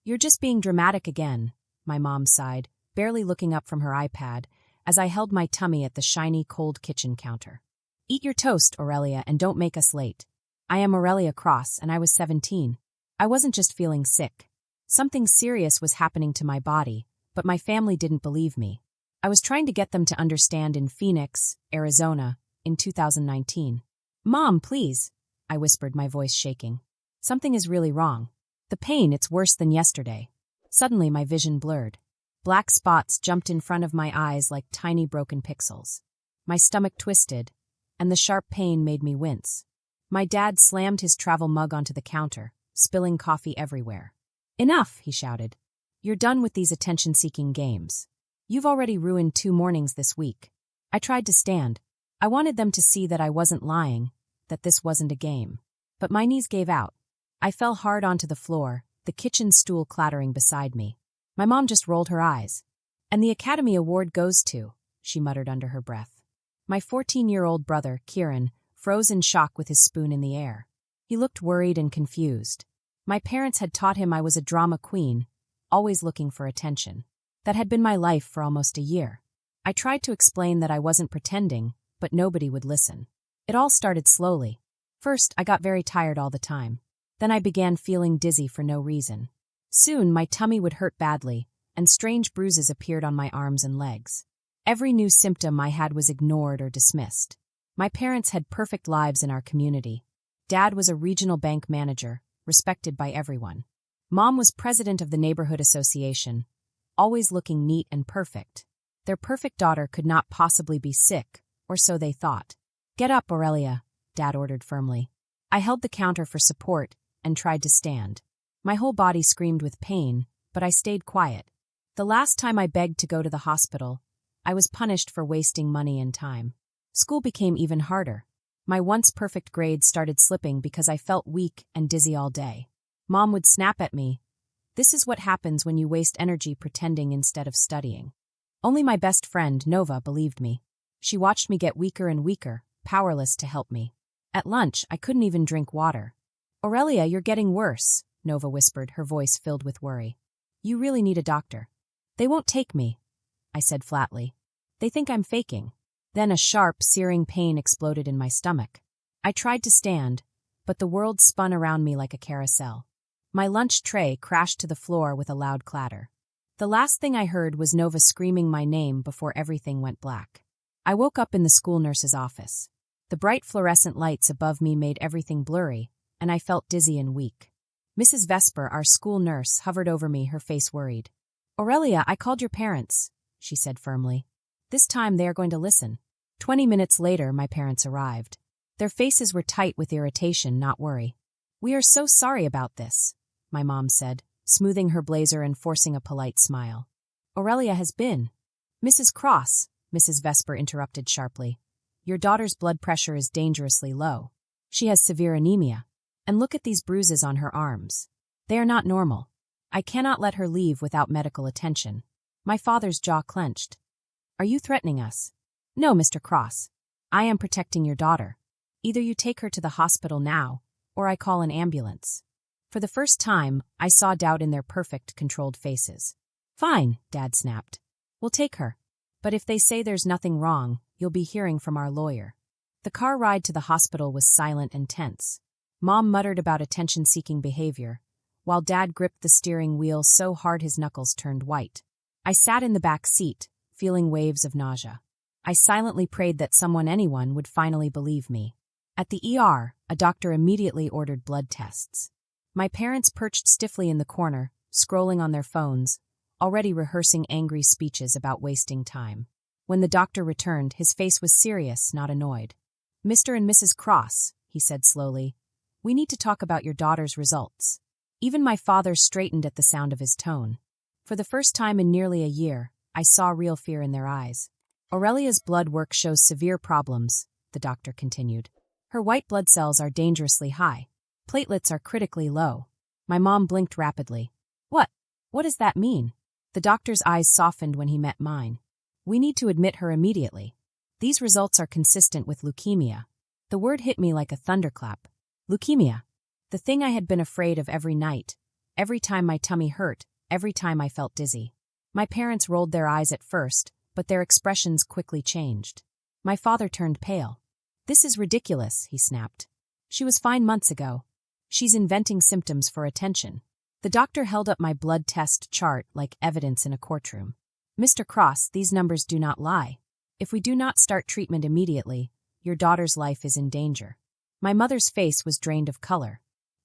You're just being dramatic again, my mom sighed, barely looking up from her iPad, as I held my tummy at the shiny, cold kitchen counter. Eat your toast, Aurelia, and don't make us late. I am Aurelia Cross, and I was 17. I wasn't just feeling sick. Something serious was happening to my body, but my family didn't believe me. I was trying to get them to understand in Phoenix, Arizona, in 2019. Mom, please, I whispered, my voice shaking. Something is really wrong. The pain, it's worse than yesterday. Suddenly my vision blurred. Black spots jumped in front of my eyes like tiny broken pixels. My stomach twisted, and the sharp pain made me wince. My dad slammed his travel mug onto the counter, spilling coffee everywhere. Enough, he shouted. You're done with these attention-seeking games. You've already ruined 2 mornings this week. I tried to stand. I wanted them to see that I wasn't lying, that this wasn't a game. But my knees gave out. I fell hard onto the floor, the kitchen stool clattering beside me. My mom just rolled her eyes. And the Academy Award goes to, she muttered under her breath. My 14-year-old brother, Kieran, froze in shock with his spoon in the air. He looked worried and confused. My parents had taught him I was a drama queen, always looking for attention. That had been my life for almost a year. I tried to explain that I wasn't pretending, but nobody would listen. It all started slowly. First, I got very tired all the time. Then I began feeling dizzy for no reason. Soon, my tummy would hurt badly, and strange bruises appeared on my arms and legs. Every new symptom I had was ignored or dismissed. My parents had perfect lives in our community. Dad was a regional bank manager, respected by everyone. Mom was president of the neighborhood association, always looking neat and perfect. Their perfect daughter could not possibly be sick, or so they thought. Get up, Aurelia, Dad ordered firmly. I held the counter for support and tried to stand. My whole body screamed with pain, but I stayed quiet. The last time I begged to go to the hospital, I was punished for wasting money and time. School became even harder. My once perfect grades started slipping because I felt weak and dizzy all day. Mom would snap at me. This is what happens when you waste energy pretending instead of studying. Only my best friend, Nova, believed me. She watched me get weaker and weaker, powerless to help me. At lunch, I couldn't even drink water. Aurelia, you're getting worse, Nova whispered, her voice filled with worry. You really need a doctor. They won't take me, I said flatly. They think I'm faking. Then a sharp, searing pain exploded in my stomach. I tried to stand, but the world spun around me like a carousel. My lunch tray crashed to the floor with a loud clatter. The last thing I heard was Nova screaming my name before everything went black. I woke up in the school nurse's office. The bright fluorescent lights above me made everything blurry, and I felt dizzy and weak. Mrs. Vesper, our school nurse, hovered over me, her face worried. Aurelia, I called your parents, she said firmly. This time they are going to listen. 20 minutes later, my parents arrived. Their faces were tight with irritation, not worry. We are so sorry about this, my mom said, smoothing her blazer and forcing a polite smile. Aurelia has been. Mrs. Cross, Mrs. Vesper interrupted sharply. Your daughter's blood pressure is dangerously low. She has severe anemia. And look at these bruises on her arms. They are not normal. I cannot let her leave without medical attention. My father's jaw clenched. Are you threatening us? No, Mr. Cross. I am protecting your daughter. Either you take her to the hospital now, or I call an ambulance. For the first time, I saw doubt in their perfect, controlled faces. Fine, Dad snapped. We'll take her. But if they say there's nothing wrong, you'll be hearing from our lawyer. The car ride to the hospital was silent and tense. Mom muttered about attention-seeking behavior, while Dad gripped the steering wheel so hard his knuckles turned white. I sat in the back seat, feeling waves of nausea. I silently prayed that anyone would finally believe me. At the ER, a doctor immediately ordered blood tests. My parents perched stiffly in the corner, scrolling on their phones, already rehearsing angry speeches about wasting time. When the doctor returned, his face was serious, not annoyed. Mr. and Mrs. Cross, he said slowly, we need to talk about your daughter's results. Even my father straightened at the sound of his tone. For the first time in nearly a year, I saw real fear in their eyes. Aurelia's blood work shows severe problems, the doctor continued. Her white blood cells are dangerously high. Platelets are critically low. My mom blinked rapidly. What? What does that mean? The doctor's eyes softened when he met mine. We need to admit her immediately. These results are consistent with leukemia. The word hit me like a thunderclap. Leukemia. The thing I had been afraid of every night. every time my tummy hurt, every time I felt dizzy. My parents rolled their eyes at first, but their expressions quickly changed. My father turned pale. "This is ridiculous," he snapped. "She was fine months ago. She's inventing symptoms for attention." The doctor held up my blood test chart like evidence in a courtroom. "Mr. Cross, these numbers do not lie. If we do not start treatment immediately, your daughter's life is in danger." My mother's face was drained of color.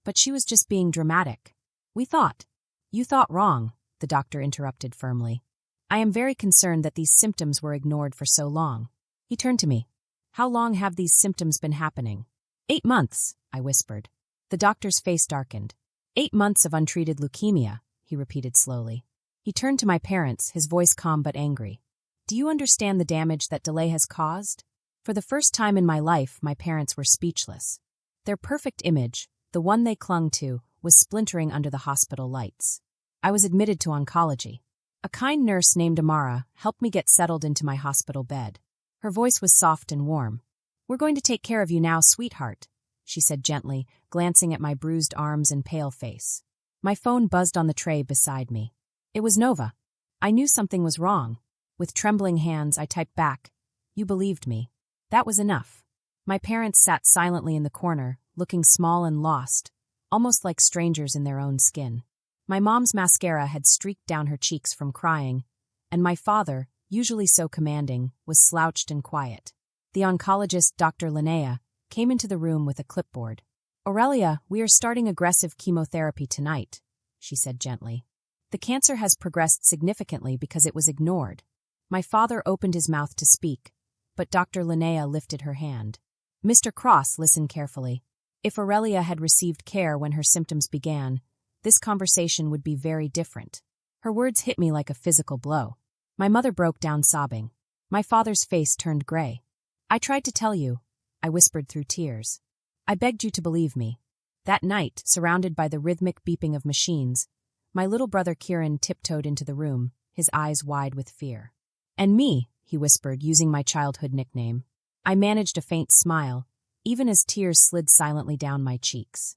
"But she was just being dramatic. We thought." "You thought wrong," the doctor interrupted firmly. "I am very concerned that these symptoms were ignored for so long." He turned to me. "How long have these symptoms been happening?" 8 months, I whispered. The doctor's face darkened. 8 months of untreated leukemia, he repeated slowly. He turned to my parents, his voice calm but angry. "Do you understand the damage that delay has caused?" For the first time in my life, my parents were speechless. Their perfect image, the one they clung to, was splintering under the hospital lights. I was admitted to oncology. A kind nurse named Amara helped me get settled into my hospital bed. Her voice was soft and warm. "We're going to take care of you now, sweetheart," she said gently, glancing at my bruised arms and pale face. My phone buzzed on the tray beside me. It was Nova. I knew something was wrong. With trembling hands, I typed back, "You believed me." That was enough. My parents sat silently in the corner, looking small and lost, almost like strangers in their own skin. My mom's mascara had streaked down her cheeks from crying, and my father, usually so commanding, was slouched and quiet. The oncologist, Dr. Linnea, came into the room with a clipboard. "Aurelia, we are starting aggressive chemotherapy tonight," she said gently. "The cancer has progressed significantly because it was ignored." My father opened his mouth to speak, but Dr. Linnea lifted her hand. "Mr. Cross, listen carefully. If Aurelia had received care when her symptoms began, this conversation would be very different." Her words hit me like a physical blow. My mother broke down sobbing. My father's face turned gray. "I tried to tell you," I whispered through tears. "I begged you to believe me." That night, surrounded by the rhythmic beeping of machines, my little brother Kieran tiptoed into the room, his eyes wide with fear. "And me," he whispered, using my childhood nickname. I managed a faint smile, even as tears slid silently down my cheeks.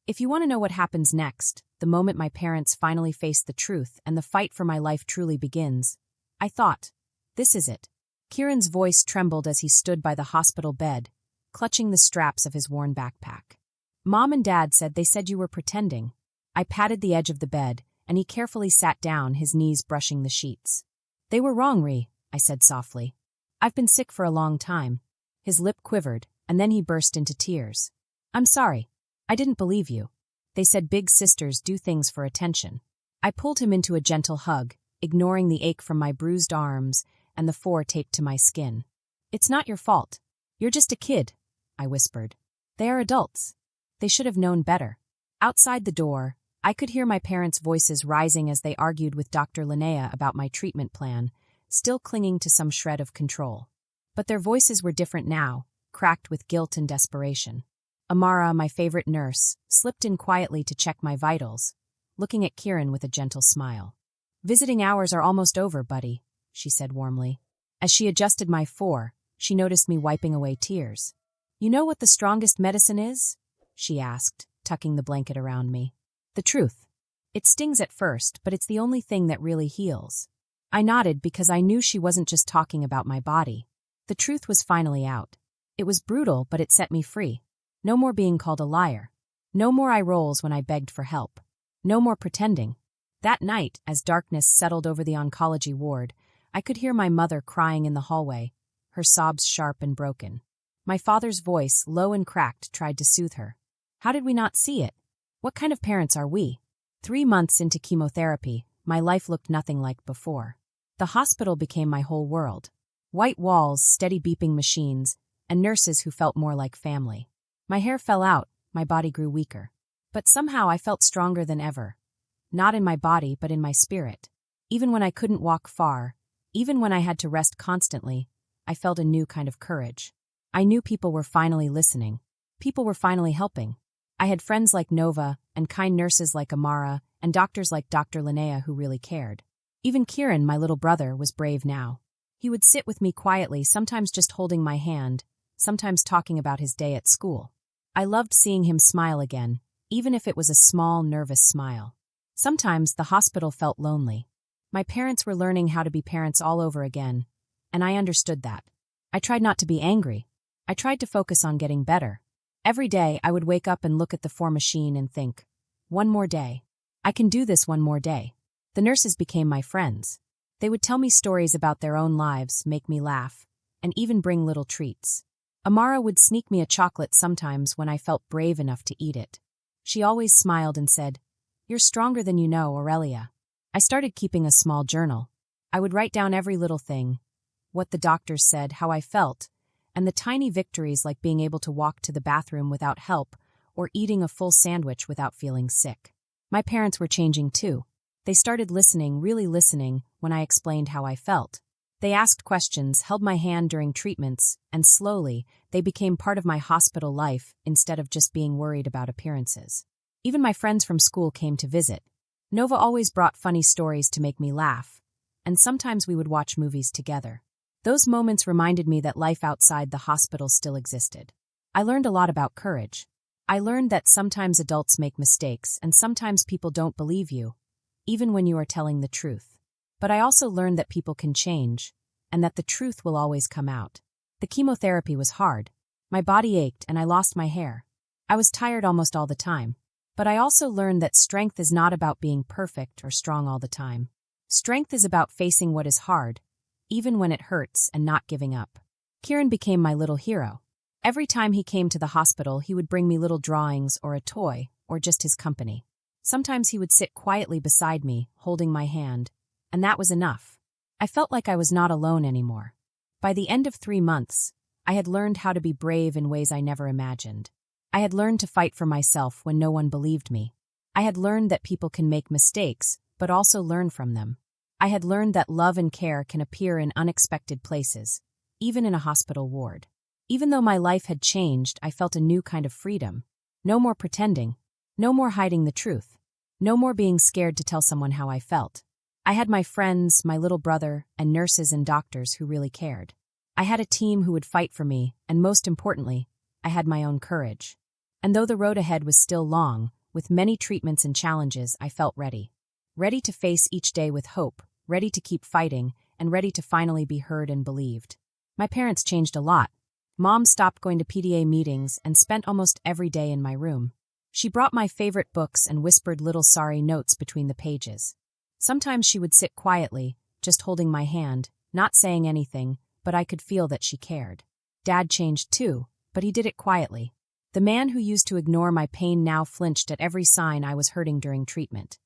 If you want to know what happens next, the moment my parents finally face the truth and the fight for my life truly begins, I thought, this is it. Kieran's voice trembled as he stood by the hospital bed, clutching the straps of his worn backpack. "Mom and Dad said they said you were pretending." I patted the edge of the bed, and he carefully sat down, his knees brushing the sheets. "They were wrong, Ree," I said softly. "I've been sick for a long time." His lip quivered, and then he burst into tears. "I'm sorry. I didn't believe you. They said big sisters do things for attention." I pulled him into a gentle hug, ignoring the ache from my bruised arms and the 4 taped to my skin. "It's not your fault. You're just a kid," I whispered. "They are adults. They should have known better." Outside the door, I could hear my parents' voices rising as they argued with Dr. Linnea about my treatment plan, still clinging to some shred of control. But their voices were different now, cracked with guilt and desperation. Amara, my favorite nurse, slipped in quietly to check my vitals, looking at Kieran with a gentle smile. "Visiting hours are almost over, buddy," she said warmly. As she adjusted my 4, she noticed me wiping away tears. "You know what the strongest medicine is?" she asked, tucking the blanket around me. "The truth. It stings at first, but it's the only thing that really heals." I nodded because I knew she wasn't just talking about my body. The truth was finally out. It was brutal, but it set me free. No more being called a liar. No more eye rolls when I begged for help. No more pretending. That night, as darkness settled over the oncology ward, I could hear my mother crying in the hallway, her sobs sharp and broken. My father's voice, low and cracked, tried to soothe her. How did we not see it? What kind of parents are we? 3 months into chemotherapy, my life looked nothing like before. The hospital became my whole world. White walls, steady beeping machines, and nurses who felt more like family. My hair fell out, my body grew weaker. But somehow I felt stronger than ever. Not in my body, but in my spirit. Even when I couldn't walk far, even when I had to rest constantly, I felt a new kind of courage. I knew people were finally listening. People were finally helping. I had friends like Nova, and kind nurses like Amara, and doctors like Dr. Linnea who really cared. Even Kieran, my little brother, was brave now. He would sit with me quietly, sometimes just holding my hand, sometimes talking about his day at school. I loved seeing him smile again, even if it was a small, nervous smile. Sometimes the hospital felt lonely. My parents were learning how to be parents all over again, and I understood that. I tried not to be angry. I tried to focus on getting better. Every day I would wake up and look at the machine and think, one more day. I can do this one more day. The nurses became my friends. They would tell me stories about their own lives, make me laugh, and even bring little treats. Amara would sneak me a chocolate sometimes when I felt brave enough to eat it. She always smiled and said, "You're stronger than you know, Aurelia." I started keeping a small journal. I would write down every little thing, what the doctors said, how I felt, and the tiny victories like being able to walk to the bathroom without help or eating a full sandwich without feeling sick. My parents were changing too. They started listening, really listening, when I explained how I felt. They asked questions, held my hand during treatments, and slowly, they became part of my hospital life instead of just being worried about appearances. Even my friends from school came to visit. Nova always brought funny stories to make me laugh, and sometimes we would watch movies together. Those moments reminded me that life outside the hospital still existed. I learned a lot about courage. I learned that sometimes adults make mistakes and sometimes people don't believe you, even when you are telling the truth. But I also learned that people can change, and that the truth will always come out. The chemotherapy was hard. My body ached and I lost my hair. I was tired almost all the time. But I also learned that strength is not about being perfect or strong all the time. Strength is about facing what is hard, even when it hurts, and not giving up. Kieran became my little hero. Every time he came to the hospital, he would bring me little drawings or a toy, or just his company. Sometimes he would sit quietly beside me, holding my hand, and that was enough. I felt like I was not alone anymore. By the end of 3 months, I had learned how to be brave in ways I never imagined. I had learned to fight for myself when no one believed me. I had learned that people can make mistakes, but also learn from them. I had learned that love and care can appear in unexpected places, even in a hospital ward. Even though my life had changed, I felt a new kind of freedom. No more pretending. No more hiding the truth. No more being scared to tell someone how I felt. I had my friends, my little brother, and nurses and doctors who really cared. I had a team who would fight for me, and most importantly, I had my own courage. And though the road ahead was still long, with many treatments and challenges, I felt ready. Ready to face each day with hope, ready to keep fighting, and ready to finally be heard and believed. My parents changed a lot. Mom stopped going to PTA meetings and spent almost every day in my room. She brought my favorite books and whispered little sorry notes between the pages. Sometimes she would sit quietly, just holding my hand, not saying anything, but I could feel that she cared. Dad changed too, but he did it quietly. The man who used to ignore my pain now flinched at every sign I was hurting during treatment.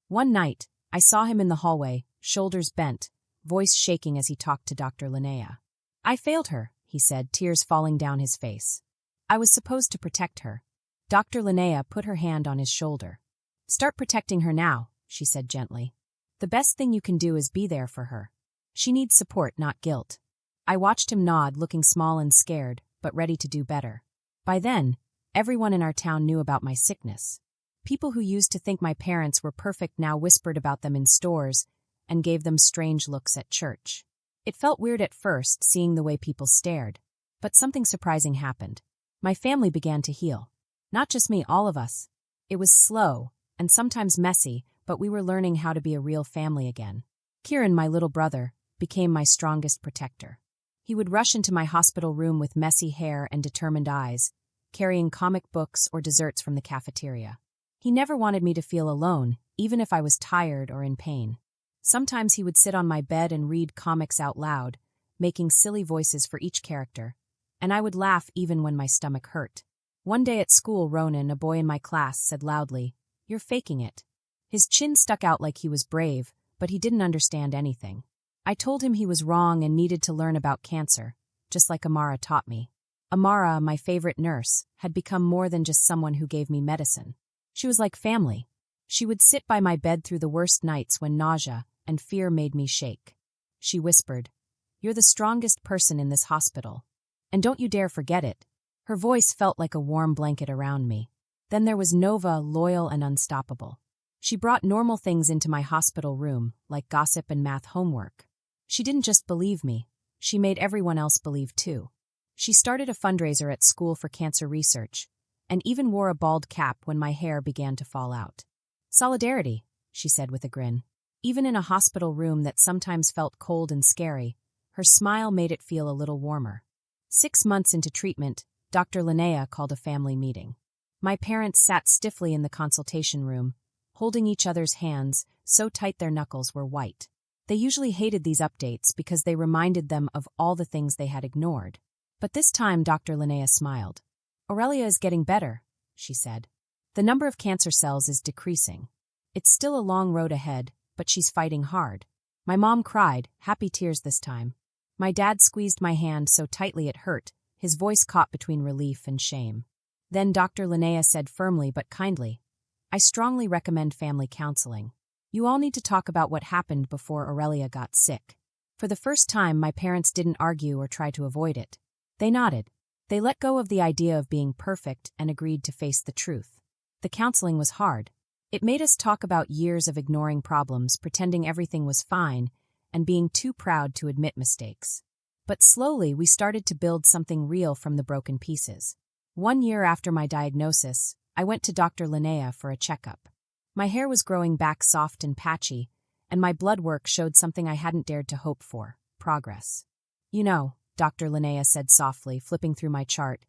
One night, I saw him in the hallway, shoulders bent, voice shaking as he talked to Dr. Linnea. "I failed her," he said, tears falling down his face. "I was supposed to protect her." Dr. Linnea put her hand on his shoulder. "Start protecting her now," she said gently. "The best thing you can do is be there for her. She needs support, not guilt." I watched him nod, looking small and scared, but ready to do better. By then, everyone in our town knew about my sickness. People who used to think my parents were perfect now whispered about them in stores and gave them strange looks at church. It felt weird at first, seeing the way people stared. But something surprising happened. My family began to heal. Not just me, all of us. It was slow, and sometimes messy, but we were learning how to be a real family again. Kieran, my little brother, became my strongest protector. He would rush into my hospital room with messy hair and determined eyes, carrying comic books or desserts from the cafeteria. He never wanted me to feel alone, even if I was tired or in pain. Sometimes he would sit on my bed and read comics out loud, making silly voices for each character, and I would laugh even when my stomach hurt. One day at school, Ronan, a boy in my class, said loudly, "You're faking it." His chin stuck out like he was brave, but he didn't understand anything. I told him he was wrong and needed to learn about cancer, just like Amara taught me. Amara, my favorite nurse, had become more than just someone who gave me medicine. She was like family. She would sit by my bed through the worst nights when nausea and fear made me shake. She whispered, "You're the strongest person in this hospital. And don't you dare forget it." Her voice felt like a warm blanket around me. Then there was Nova, loyal and unstoppable. She brought normal things into my hospital room, like gossip and math homework. She didn't just believe me, she made everyone else believe too. She started a fundraiser at school for cancer research, and even wore a bald cap when my hair began to fall out. Solidarity. she said with a grin. Even in a hospital room that sometimes felt cold and scary, her smile made it feel a little warmer. 6 months into treatment, Dr. Linnea called a family meeting. My parents sat stiffly in the consultation room, holding each other's hands so tight their knuckles were white. They usually hated these updates because they reminded them of all the things they had ignored. But this time Dr. Linnea smiled. "Aurelia is getting better," she said. "The number of cancer cells is decreasing. It's still a long road ahead, but she's fighting hard." My mom cried, happy tears this time. My dad squeezed my hand so tightly it hurt, his voice caught between relief and shame. Then Dr. Linnea said firmly but kindly, "I strongly recommend family counseling. You all need to talk about what happened before Aurelia got sick." For the first time, my parents didn't argue or try to avoid it. They nodded. They let go of the idea of being perfect and agreed to face the truth. The counseling was hard. It made us talk about years of ignoring problems, pretending everything was fine, and being too proud to admit mistakes. But slowly, we started to build something real from the broken pieces. 1 year after my diagnosis, I went to Dr. Linnea for a checkup. My hair was growing back soft and patchy, and my blood work showed something I hadn't dared to hope for: progress. "You know," Dr. Linnea said softly, flipping through my chart,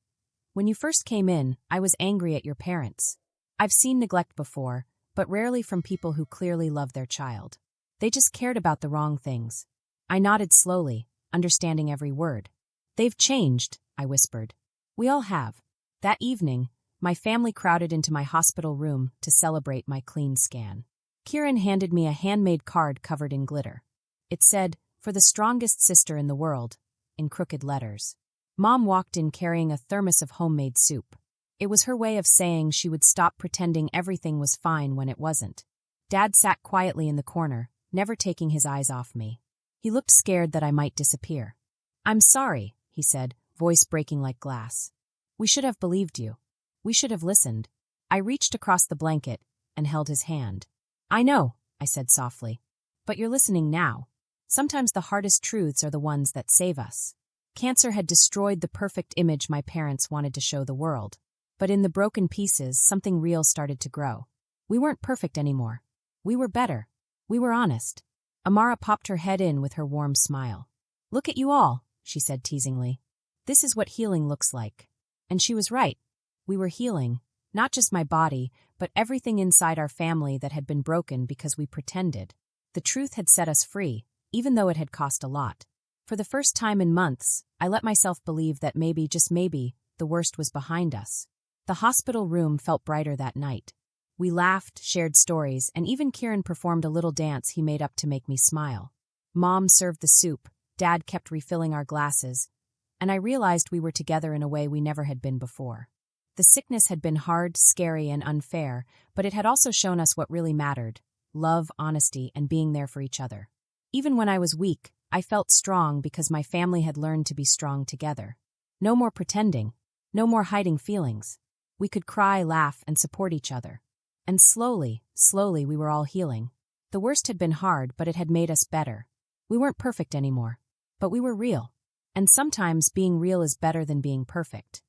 "when you first came in, I was angry at your parents. I've seen neglect before, but rarely from people who clearly love their child. They just cared about the wrong things." I nodded slowly, understanding every word. "They've changed," I whispered. "We all have." That evening, my family crowded into my hospital room to celebrate my clean scan. Kieran handed me a handmade card covered in glitter. It said, "For the strongest sister in the world," in crooked letters. Mom walked in carrying a thermos of homemade soup. It was her way of saying she would stop pretending everything was fine when it wasn't. Dad sat quietly in the corner, never taking his eyes off me. He looked scared that I might disappear. "I'm sorry," he said, voice breaking like glass. "We should have believed you. We should have listened." I reached across the blanket and held his hand. "I know," I said softly. "But you're listening now. Sometimes the hardest truths are the ones that save us." Cancer had destroyed the perfect image my parents wanted to show the world. But in the broken pieces, something real started to grow. We weren't perfect anymore. We were better. We were honest. Amara popped her head in with her warm smile. "Look at you all," she said teasingly. "This is what healing looks like." And she was right. We were healing, not just my body, but everything inside our family that had been broken because we pretended. The truth had set us free, even though it had cost a lot. For the first time in months, I let myself believe that maybe, just maybe, the worst was behind us. The hospital room felt brighter that night. We laughed, shared stories, and even Kieran performed a little dance he made up to make me smile. Mom served the soup, Dad kept refilling our glasses, and I realized we were together in a way we never had been before. The sickness had been hard, scary, and unfair, but it had also shown us what really mattered: love, honesty, and being there for each other. Even when I was weak, I felt strong because my family had learned to be strong together. No more pretending. No more hiding feelings. We could cry, laugh, and support each other. And slowly, we were all healing. The worst had been hard, but it had made us better. We weren't perfect anymore, but we were real. And sometimes being real is better than being perfect.